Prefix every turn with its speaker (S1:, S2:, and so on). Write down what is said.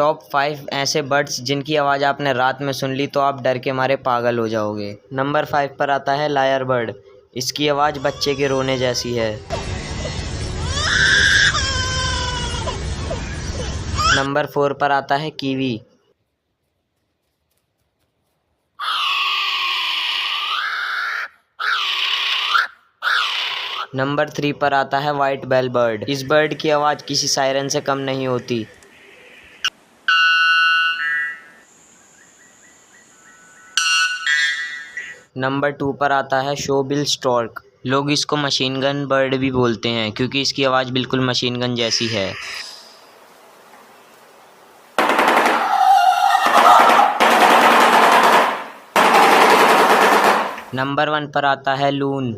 S1: Top 5 ऐसे birds जिनकी आवाज़ आपने रात में सुन ली तो आप डर के मारे पागल हो जाओगे। नंबर 5 पर आता है लायर बर्ड। इसकी आवाज़ बच्चे के रोने जैसी है। नंबर 4 पर आता है कीवी। नंबर 3 पर आता है वाइट बेल बर्ड। इस बर्ड की आवाज़ किसी सायरन से कम नहीं होती। नंबर 2 पर आता है शोबिल स्टॉर्क। लोग इसको मशीन गन बर्ड भी बोलते हैं क्योंकि इसकी आवाज़ बिल्कुल मशीन गन जैसी है। नंबर 1 पर आता है लून।